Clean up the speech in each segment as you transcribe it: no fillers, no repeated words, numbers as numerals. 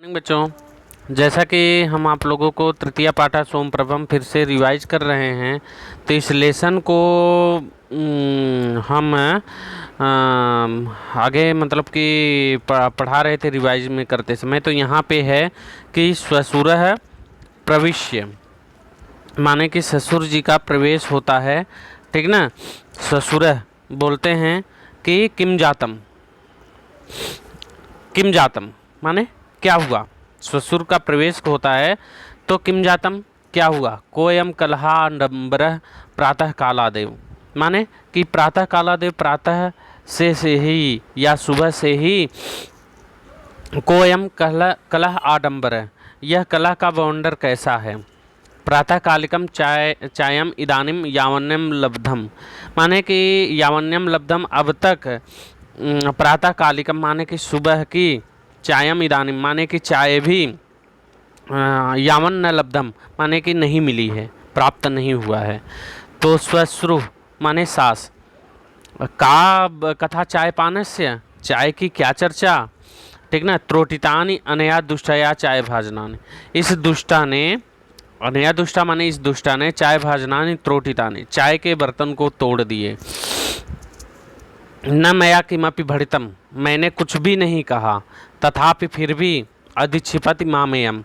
बच्चों, जैसा कि हम आप लोगों को तृतीय पाठा सोमप्रभम फिर से रिवाइज कर रहे हैं, तो इस लेसन को हम आगे मतलब कि पढ़ा रहे थे रिवाइज में करते समय। तो यहाँ पे है कि ससुरः प्रविश्य, माने कि ससुर जी का प्रवेश होता है, ठीक ना। ससुरः बोलते हैं कि किम जातम, किम जातम माने क्या हुआ। ससुर का प्रवेश होता है तो किम जातम क्या हुआ। कोयम कलहाडंबरः प्रातः कालादेव, माने कि प्रातः कालादेव प्रातः से ही या सुबह से ही कोयम कलह आडंबर, यह कलह का बवंडर कैसा है। प्रातः कालिकम चायम इदानिम यावन्यम लब्धम, माने कि यावन्यम लब्धम अब तक प्रातः कालिकम माने कि सुबह की, चायम इदानिम माने कि चाय भी, यावन न लब्धम माने कि नहीं मिली है, प्राप्त नहीं हुआ है। तो स्वश्रु माने सास, का कथा चाय पानस्य, चाय की क्या चर्चा, ठीक ना। त्रोटितानि अनया दुष्टया चाय भाजनानि, इस दुष्टा ने, अनया दुष्टा माने इस दुष्टा ने, चाय भाजनानि त्रोटितानि चाय के बर्तन को तोड़ दिए। न मया किमपि भड़ितम, मैंने कुछ भी नहीं कहा, तथापि फिर भी अधिक्षिपति मामेयम,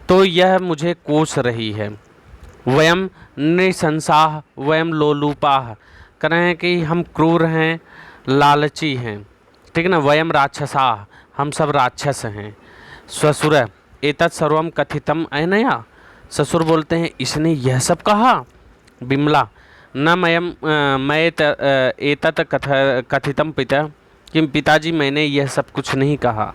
तो यह मुझे कोस रही है। वयम नृशंसाः वयम लोलुपाः, कह रहे हैं कि हम क्रूर हैं, लालची हैं, ठीक ना। वयम राक्षसाः, हम सब राक्षस हैं। ससुर एतत् सर्वम कथितम अनया, ससुर बोलते हैं इसने यह सब कहा। बिमला न मैं एतत् कथितम पिता, कि पिताजी मैंने यह सब कुछ नहीं कहा।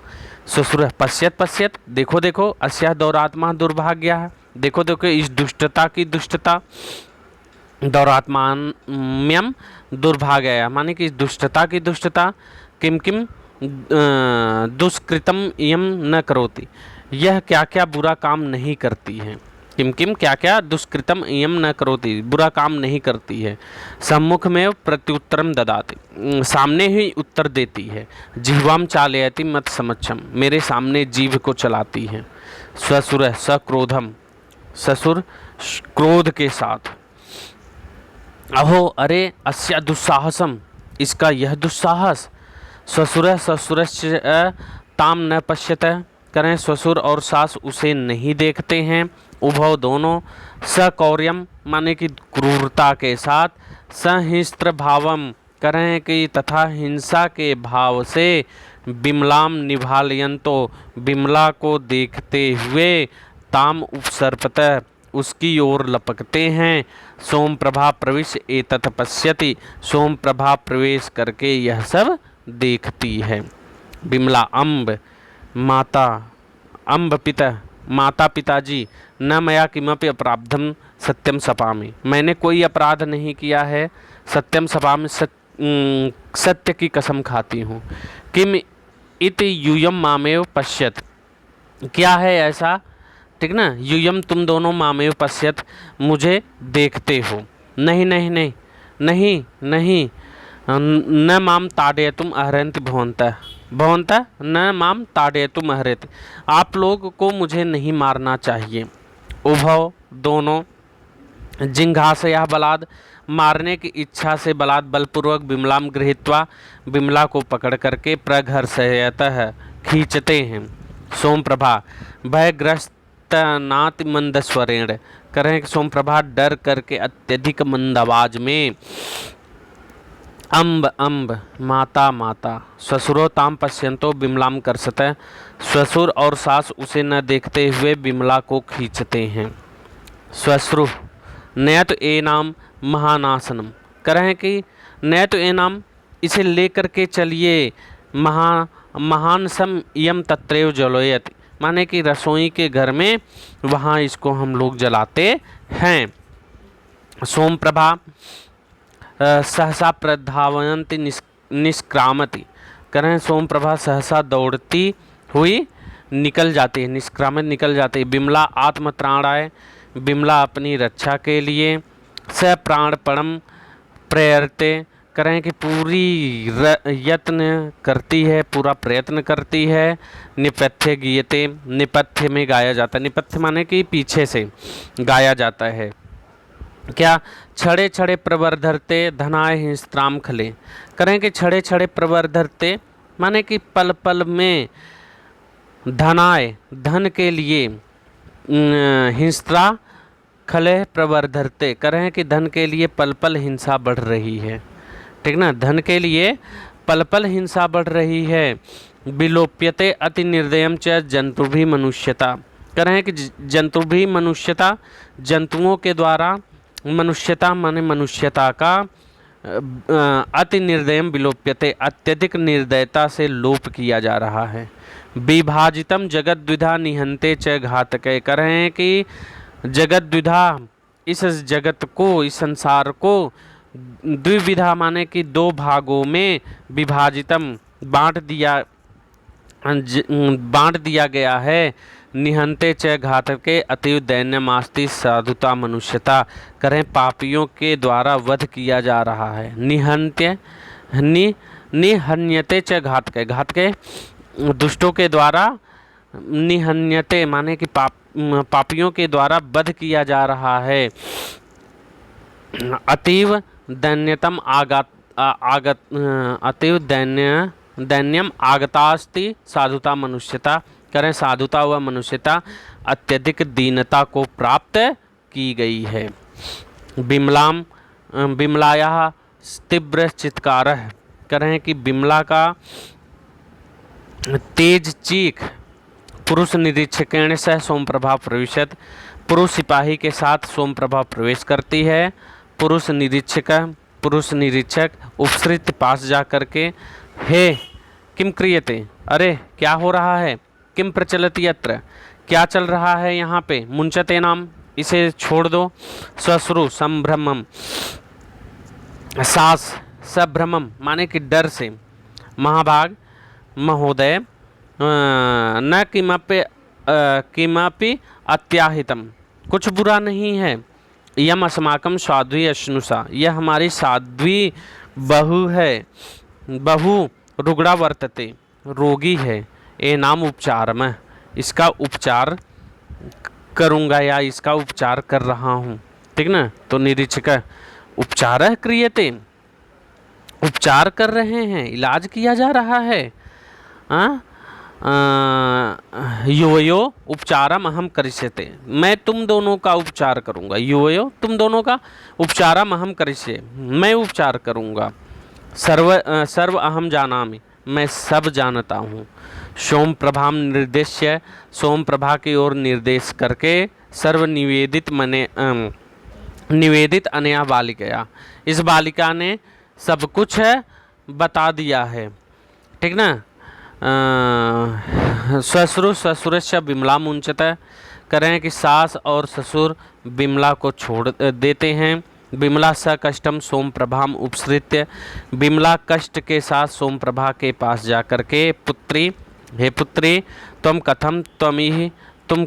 ससुर पश्यत पश्यत, देखो देखो, अस्या दौरात्मा दुर्भाग्या है, देखो देखो इस दुष्टता की दुष्टता। दौरात्म्यम दुर्भाग्य माने कि इस दुष्टता की दुष्टता। किम किम दुष्कृतम इयम न करोति, यह क्या क्या बुरा काम नहीं करती है। किम किम क्या क्या दुष्कृतम इयम न करोति, बुरा काम नहीं करती है। सम्मुख में प्रत्युत्तरम ददाति, सामने ही उत्तर देती है। जिह्वाम चालयति मत समक्षम, मेरे सामने जीभ को चलाती है। ससुर सक्रोधम, ससुर क्रोध के साथ। अहो अरे अस्या दुस्साहसम, इसका यह दुस्साहस। ससुर ससुरस्य ताम न पश्यत, करें ससुर और सास उसे नहीं देखते हैं। उभव दोनों, सकौर्यम माने कि क्रूरता के साथ, सहिस्त्र भावम करें कि तथा हिंसा के भाव से, बिमलाम निभालयंतो बिमला को देखते हुए, ताम उपसर्पत उसकी ओर लपकते हैं। सोम प्रभा प्रवेश एतत् पश्यति, सोम प्रभा प्रवेश करके यह सब देखती है। बिमला अम्ब माता, अम्ब पिता माता पिताजी, न मया किमपि अपराधम सत्यम सपामि, मैंने कोई अपराध नहीं किया है। सत्यम सपामि, सत्य की कसम खाती हूँ। किम इति यूयम मामेव पश्यत, क्या है ऐसा, ठीक ना। यूयम तुम दोनों मामेव पश्यत, मुझे देखते हो। नहीं नहीं नहीं नहीं नहीं, न माम ताड़यतुम अहरन्ति भवन्तः, भवन्तः न माम ताड़यतुम अहरन्ति, आप लोग को मुझे नहीं मारना चाहिए। उभव दोनों, जिंघासया बलाद, मारने की इच्छा से बलात् बलपूर्वक, बिमलाम गृहीत्वा बिमला को पकड़ करके, प्रघर्षयतः खींचते हैं। सोम प्रभा भयग्रस्त नाति मंद स्वरेण, करें कि सोम प्रभा डर करके अत्यधिक मंद आवाज में, अम्ब अम्ब माता माता, ससुरोताम पश्यंतो बिमलाम कर्षतः, ससुर और सास उसे न देखते हुए बिमला को खींचते हैं। श्वश्रु नयत एनाम महानासनम, करें कि नयत एनाम इसे लेकर के चलिए, महान सम यम तत्रैव ज्वलयति, माने कि रसोई के घर में वहाँ इसको हम लोग जलाते हैं। सोम प्रभा सहसा प्रधावयन्ति निष्क्रामति, करें सोम प्रभा सहसा दौड़ती हुई निकल जाती है, निष्क्रामित निकल जाती है। बिमला आत्मत्राणाय, बिमला अपनी रक्षा के लिए, स प्राणपणम प्रेरते कह रहे हैं कि पूरी यत्न करती है, पूरा प्रयत्न करती है। निपथ्य गीयते, निपथ्य में गाया जाता है, निपथ्य माने कि पीछे से गाया जाता है। क्या? छड़े छड़े प्रवर्धरते धनाय हिंस्त्राम खले, करें कि छड़े छड़े प्रवर्धरते माने कि पल पल में धनाय धन के लिए, हिंस्त्रा खले प्रवर्धरते, कह रहे हैं कि धन के लिए पल पल हिंसा बढ़ रही है। ठीक ना, धन के लिए पल पल हिंसा बढ़ रही है। विलोप्यते अति निर्दयम च जंतु भी मनुष्यता, कह रहे हैं कि जंतु भी मनुष्यता, जंतुओं के द्वारा मनुष्यता माने मनुष्यता का अति निर्दयम विलोप्यते, अत्यधिक निर्दयता से लोप किया जा रहा है। विभाजितम जगत द्विधा निहंते च घातके, कह रहे हैं कि जगत द्विधा, इस जगत को, इस संसार को द्विविधा माने कि दो भागों में विभाजितम बांट दिया गया है। निहंते च घातके अतीव दैन्यमास्ति साधुता मनुष्यता, करें पापियों के द्वारा वध किया जा रहा है। निहंत्य निहन्यते च घातके, घातके दुष्टों के द्वारा, निहन्यते माने कि पापियों के द्वारा वध किया जा रहा है। अतीव दैन्यतम अतीव दैन्यम आगतास्ति साधुता मनुष्यता, करें साधुता व मनुष्यता अत्यधिक दीनता को प्राप्त की गई है। बिमलाम बिमलाया तीव्र चित्कार, करें कि बिमला का तेज चीख पुरुष निरीक्षकेण सह सोमप्रभा प्रविशत, पुरुष सिपाही के साथ सोमप्रभा प्रवेश करती है। पुरुष निरीक्षक उपसृत पास जा करके, हे किम क्रियते, अरे क्या हो रहा है, किम प्रचलति यत्र, क्या चल रहा है यहाँ पे, मुंचते नाम, इसे छोड़ दो। श्वश्रु संभ्रमम, सास सभ्रमम माने कि डर से, महाभाग महोदय न किमपि अत्याहितम, कुछ बुरा नहीं है। यम अस्माकं साध्वी अश्नुषा, यह हमारी साध्वी बहू है। बहु रुग्णा वर्तते, रोगी है। ए नाम उपचार, मैं इसका उपचार करूँगा या इसका उपचार कर रहा हूँ। ठीक ना, तो निरीक्षक उपचार क्रियते, उपचार कर रहे हैं, इलाज किया जा रहा है। योयो उपचारम अहम करिष्यते, मैं तुम दोनों का उपचार करूंगा। योयो तुम दोनों का, उपचारम अहम करिष्ये, मैं उपचार करूंगा। सर्व अहम जानामि, मैं सब जानता हूँ। सोम प्रभाम निर्देश्य, सोम प्रभा की ओर निर्देश करके, सर्व निवेदित अनया बालिकया, इस बालिका ने सब कुछ बता दिया है। ठीक ना। ससुर ससुरस्य बिमला मुंचत, करें कि सास और ससुर बिमला को छोड़ देते हैं। बिमला स कष्टम सोम प्रभाम उपसृत्य, बिमला कष्ट के साथ सोम प्रभा के पास जाकर के, पुत्री हे पुत्री तुम कथम त्वमिहि, तुम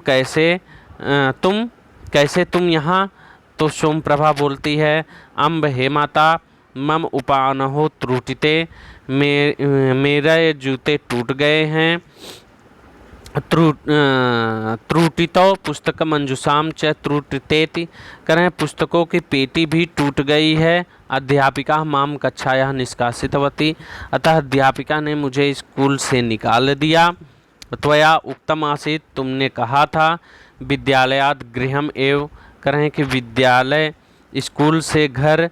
कैसे तुम यहाँ। तो सोम प्रभा बोलती है, अम्ब हे माता मम उपानहो त्रुटिते, मेरे जूते टूट गए हैं। त्रुटितो पुस्तक मंजुषाम च त्रुटितेति, करें पुस्तकों की पेटी भी टूट गई है। अध्यापिका माम कक्षायाः निष्कासितवती, अतः अध्यापिका ने मुझे स्कूल से निकाल दिया। त्वया उक्तम आसीत्, तुमने कहा था। विद्यालयात् गृहम एव, करें कि विद्यालय स्कूल से घर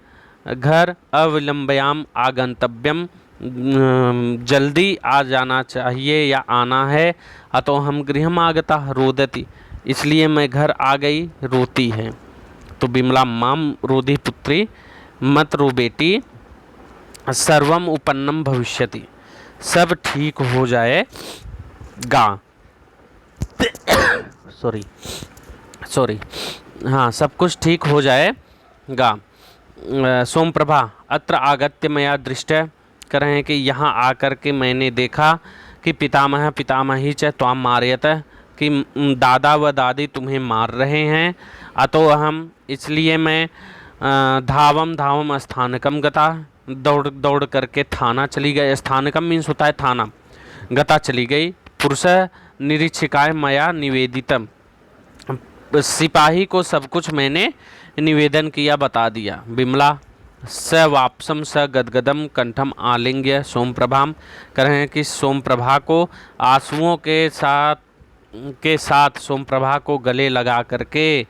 अविलंबयाम आगंतव्यम, जल्दी आ जाना चाहिए या आना है। अतो हम गृहम आगता रोदती, इसलिए मैं घर आ गई, रोती है। तो बिमला माम रोधी पुत्री, मत रो बेटी, सर्वम उपन्नम भविष्यति, सब ठीक हो जाएगा। सॉरी हाँ, सब कुछ ठीक हो जाएगा। सोम प्रभा अत्र आगत्य मया दृष्ट, कर रहे हैं कि यहाँ आकर के मैंने देखा कि पितामही च त्वाम मारयत, कि दादा व दादी तुम्हें मार रहे हैं। अतो अहम, इसलिए मैं धावम स्थानकम गता, दौड़ दौड़ करके थाना चली गई। स्थानकम मीन्स होता है थाना। गता चली गई। पुरुष निरीक्षिकाय मया निवेदितम, सिपाही को सब कुछ मैंने निवेदन किया, बता दिया। विमला स वापसम स गदगदम कंठम आलिंग्य सोमप्रभाम, कह रहे हैं कि सोमप्रभा को आंसुओं के साथ सोमप्रभा को गले लगा करके,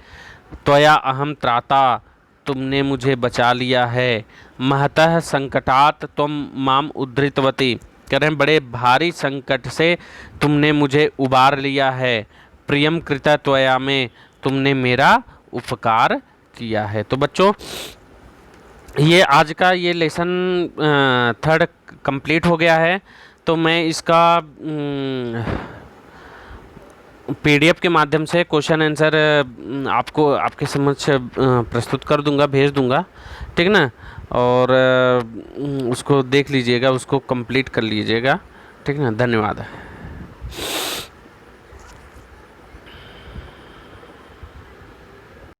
त्वया अहम त्राता, तुमने मुझे बचा लिया है। महतः संकटात तुम माम उद्धृतवती, कह रहे हैं बड़े भारी संकट से तुमने मुझे उबार लिया है। प्रियम कृत त्वया में, तुमने मेरा उपकार किया है। तो बच्चों ये आज का ये लेसन 3 कंप्लीट हो गया है। तो मैं इसका पीडीएफ के माध्यम से क्वेश्चन आंसर आपको आपके समक्ष प्रस्तुत कर दूंगा, भेज दूंगा, ठीक ना। और उसको देख लीजिएगा, उसको कंप्लीट कर लीजिएगा, ठीक ना। धन्यवाद।